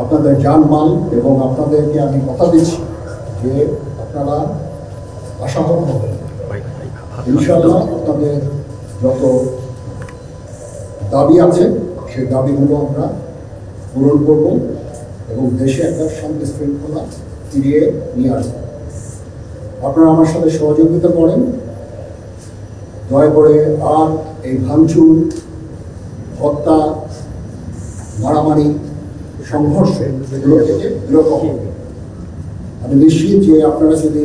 আপনাদের জানমাল এবং আপনাদেরকে আমি কথা দিচ্ছি যে আপনারা আশাহত হবেন। ইনশাআল্লাহ আপনাদের যত দাবি আছে সেই দাবিগুলো আমরা পূরণ করব এবং দেশে একটা শান্তি শৃঙ্খলা ফিরিয়ে নিয়ে আসব। আপনারা আমার সাথে সহযোগিতা করেন, দয়া করে আর এই ভাঙচুর, হত্যা, মারামারি, সংঘর্ষ এগুলো থেকে বিরত হন। আমি নিশ্চিত যে আপনারা যদি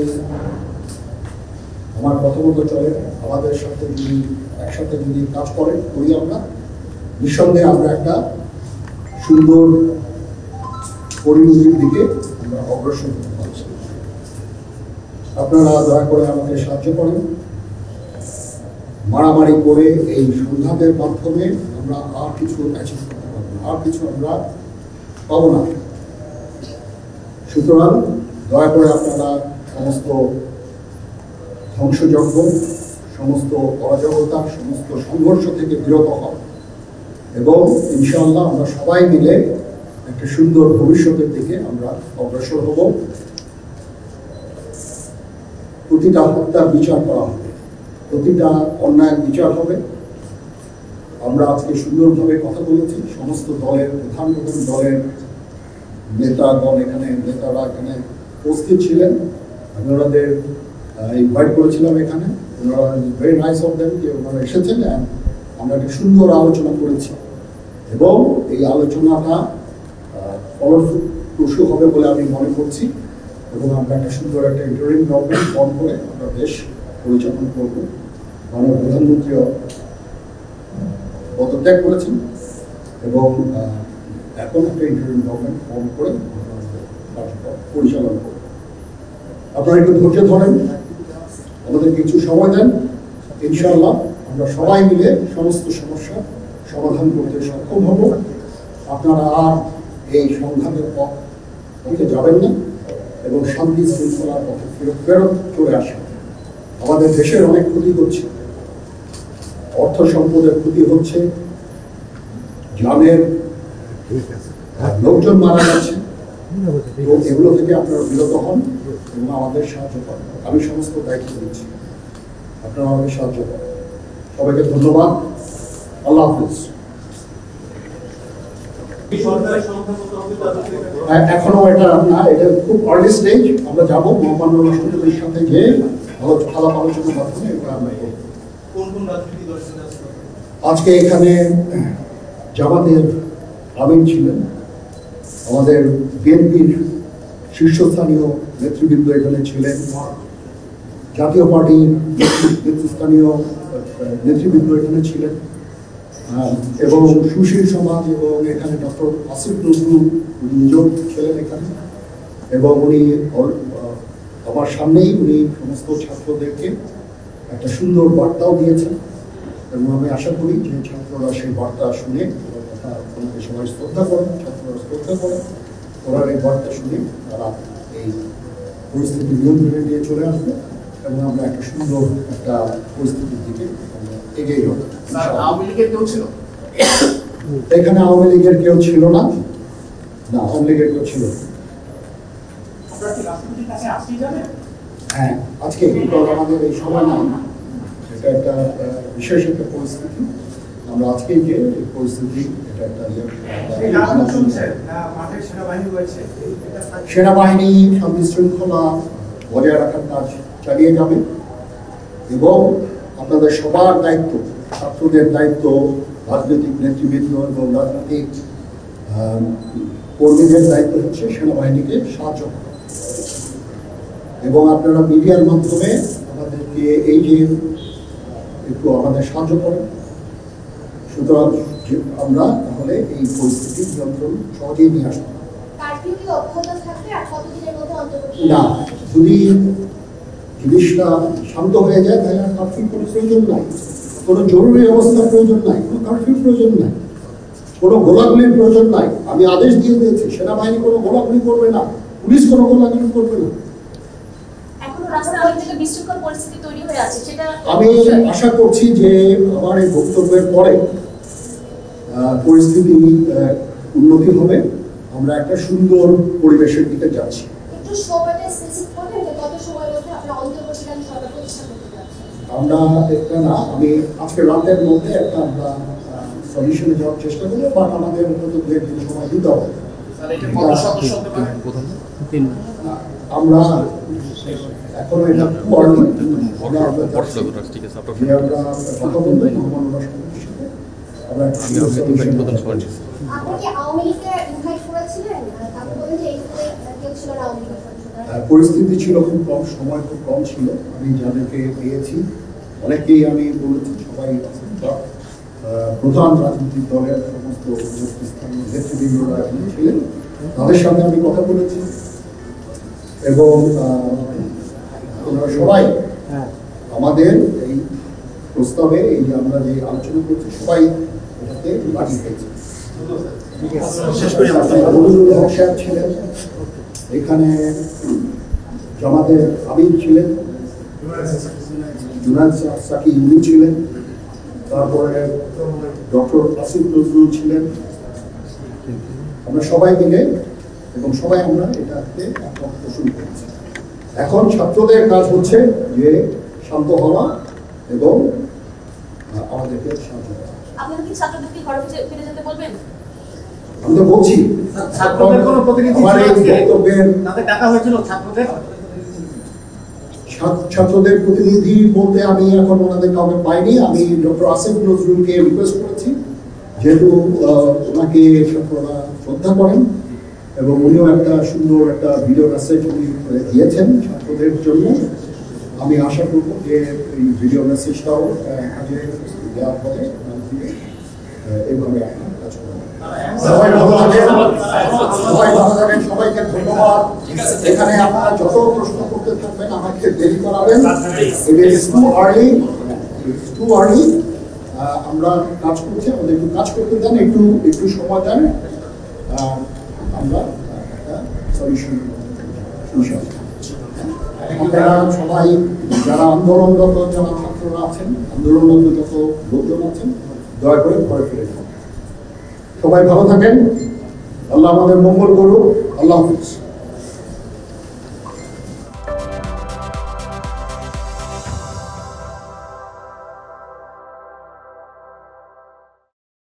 আমার কথা মতো চলে, আমাদের সাথে যদি একসাথে যদি কাজ করেন করি আমরা, নিঃসন্দেহে আমরা একটা সুন্দর পরিণতির দিকে আমরা অগ্রসর হতে পারছি। আপনারা দয়া করে আমাকে সাহায্য করেন। মারামারি করে এই সংঘাতের মাধ্যমে আমরা আর কিছু অ্যাচিভ করতে পারবো না, আর কিছু আমরা পাবো না। সুতরাং দয়া করে আপনারা সমস্ত ধ্বংসযজ্ঞ, সমস্ত অরাজকতা, সমস্ত সংঘর্ষ থেকে বিরত হন এবং ইনশাআল্লাহ আমরা সবাই মিলে একটা সুন্দর ভবিষ্যতের দিকে আমরা অগ্রসর হব। প্রতিটা হত্যার বিচার করা হবে, প্রতিটা অন্যায়ের বিচার হবে। আমরা আজকে সুন্দরভাবে কথা বলেছি, সমস্ত দলের প্রধান দলের নেতারা এখানে উপস্থিত ছিলেন। আমি ওনাদের ইনভাইট করেছিলাম এখানে, ওনারা ভেরি নাইস অফ দেম যে ওনারা এসেছেন। আমরা একটা সুন্দর আলোচনা করেছি এবং এই আলোচনাটা ফলপ্রসূ হবে বলে আমি মনে করছি এবং আমরা একটা সুন্দর একটা ইন্টারিম গভর্নমেন্ট ফর্ম করে আমরা দেশ পরিচালনা করব। মাননীয় প্রধানমন্ত্রীও পদত্যাগ করেছেন এবং এখন একটা ইন্টারিম গভর্নমেন্ট ফর্ম করে পরিচালনা করব। আপনারা একটু ধৈর্য ধরেন, আমাদের কিছু সময় দেন, ইনশাআল্লাহ আমরা সবাই মিলে সমস্ত সমস্যা সমাধান করতে সক্ষম হব। আপনারা আর এই সংঘাতের পথে যাবেন না এবং শান্তি শৃঙ্খলার পথে ফেরত চলে আসেন। আমাদের দেশের অনেক ক্ষতি হচ্ছে, অর্থ সম্পদের ক্ষতি হচ্ছে, জানের লোকজন মারা যাচ্ছে। তো এগুলো থেকে আপনারা বিরত হন এবং আমাদের সাহায্য করেন। আমি সমস্ত দায়িত্ব দিচ্ছি, আপনারা আমাদের সাহায্য করেন। সবাইকে ধন্যবাদ। আল্লাহ হাফিজ। এখনো এটা না, এটা খুব আর্লি স্টেজ। আমরা যাবো মহামান্য রাষ্ট্রপতির সাথে যে আলাপ আলোচনার মাধ্যমে এটা আমরা করব। আজকে এখানে জামাতের আমির ছিলেন, আমাদের বিএনপির শীর্ষস্থানীয় নেতৃবৃন্দ এখানে ছিলেন, জাতীয় পার্টির নেতৃস্থানীয় নেতৃবৃন্দ এখানে ছিলেন এবং সুশীল সমাজ এবং এখানে ডক্টর আসিফ নজরুল নিজেও ছিলেন এখানে এবং উনি আমার সামনেই উনি সমস্ত ছাত্রদেরকে একটা সুন্দর বার্তাও দিয়েছেন এবং আমি আশা করি যে ছাত্ররা সেই বার্তা শুনে ওনাকে সবাই শ্রদ্ধা করেন, ছাত্ররা শ্রদ্ধা করেন, ওনার এই বার্তা শুনে তারা এই পরিস্থিতি নিয়ন্ত্রণে নিয়ে চলে আসবে এবং আমরা একটা সুন্দর একটা পরিস্থিতির দিকে এগিয়ে যাব। এখানে আওয়ামী লীগের কেউ ছিল না, আওয়ামী লীগের কেউ ছিল না। হ্যাঁ, আজকে আমাদের এই সময় না, এটা একটা বিশেষ একটা পরিস্থিতি। আমরা আজকে যে পরিস্থিতি, এটা একটা সেনাবাহিনী শান্তি শৃঙ্খলা বজায় রাখার কাজ চালিয়ে যাবে এবং আপনাদের সবার দায়িত্ব, ছাত্রদের দায়িত্ব, রাজনৈতিক নেতৃবৃন্দ এবং রাজনৈতিক কর্মীদের দায়িত্ব হচ্ছে সেনাবাহিনীকে সাহায্য করা এবং আপনারা মিডিয়ার মাধ্যমে আমাদেরকে এই যে একটু আমাদের সাহায্য করেন। সুতরাং আমরা তাহলে এই পরিস্থিতির নিয়ন্ত্রণ সহজেই নিয়ে আসবো। না, যদি জিনিসটা শান্ত হয়ে যায় তাহলে আর কারফিউর কোনো প্রয়োজন নাই, কোনো জরুরি অবস্থার প্রয়োজন নাই, কোনো কারফিউর প্রয়োজন নাই, কোনো গোলাগুলির প্রয়োজন নাই। আমি আদেশ দিয়ে দিয়েছি, সেনাবাহিনী কোনো গোলাগুলি করবে না, পুলিশ কোনো গোলাগুলি করবে না। আমি আশা করছি যে আমার এই বক্তব্যের পরে পরিস্থিতি উন্নতি হবে আমরা একটা সুন্দর পরিবেশের দিকে যাচ্ছি। একটু সময়টা স্পেসিফিক করবেন যে কত সময়ের মধ্যে আপনারা অন্তর্বর্তীকালীন সরকার প্রতিষ্ঠা করতে যাচ্ছেন? আমরা একটা না, আমি আজকে রাতের মধ্যে একটা আমরা সলিউশনে যাওয়ার চেষ্টা করবো, বাট আমাদের মতো দু একদিন সময় দিতে হবে। আমরা এখনো এটা আমরা কথা বলবো আমরা আপনি কি আওয়ামী লীগকে ইনভাইট করেছিলেন? আপনি বলেন যে এখানে কেউ ছিল না আওয়ামী লীগের। পরিস্থিতি ছিল খুব কম, সময় খুব কম ছিল। আমি যাদেরকে পেয়েছি অনেকেই আমি বলেছি সবাই প্রধান রাজনৈতিক দলের সমস্ত স্থানীয় নেতৃবৃন্দরা এখানে ছিলেন, তাদের সাথে আমি কথা বলেছি এবং ওনারা সবাই আমাদের এই প্রস্তাবে, এই যে আমরা যে আলোচনা করছি, সবাই এটাতে রাজি হয়েছে। ছিলেন এখানে, জামাতের আমির ছিলেন, জুনায়েদ সাকি উনি ছিলেন, তারপরে ডক্টর আসিফ নজরুল ছিলেন। আমরা সবাই মিলে এবং সবাই আমরা এটাতে পোষণ করেছি। এখন ছাত্রদের কাজ হচ্ছে যে শান্ত হওয়া এবং আমাদেরকে সাহায্য করা। আপনারা কি ছাত্রদেরকে ঘরে ফিরে যেতে বলবেন? আমি তো বলছি ছাত্রদের কোনো প্রতিনিধি তাদের ডাকা হয়েছিল? ছাত্রদের প্রতিনিধি বলতে আমি এখন ওনাদের কাউকে পাইনি। আমি ডক্টর আসিফ নজরুলকে রিকোয়েস্ট করেছি, যেহেতু ওনাকে ছাত্ররা শ্রদ্ধা করেন এবং উনিও একটা সুন্দর একটা ভিডিও মেসেজ উনি দিয়েছেন ছাত্রদের জন্য। আমি আশা করব যে এই ভিডিও মেসেজটাও কাজে দেওয়া হবে। এইভাবে আপনার কাজ করবেন। সবাই ভালো থাকেন, সবাইকে ধন্যবাদ। এখানে আপনারা যত প্রশ্ন করতে থাকবেন আমাকে দেরি করাবেন। টু আর্লি আমরা কাজ করছি, আমাদের একটু কাজ করতে দেন, একটু সময় দেন, আমরা একটা সলিউশন। আপনারা সবাই যারা আন্দোলনরত যারা ছাত্ররা আছেন, আন্দোলনরত যত লোকজন আছেন, দয়া করে ঘরে ফিরে যান। সবাই ভালো থাকেন, আল্লাহ আমাদের মঙ্গল করুক। আল্লাহ হাফিজ।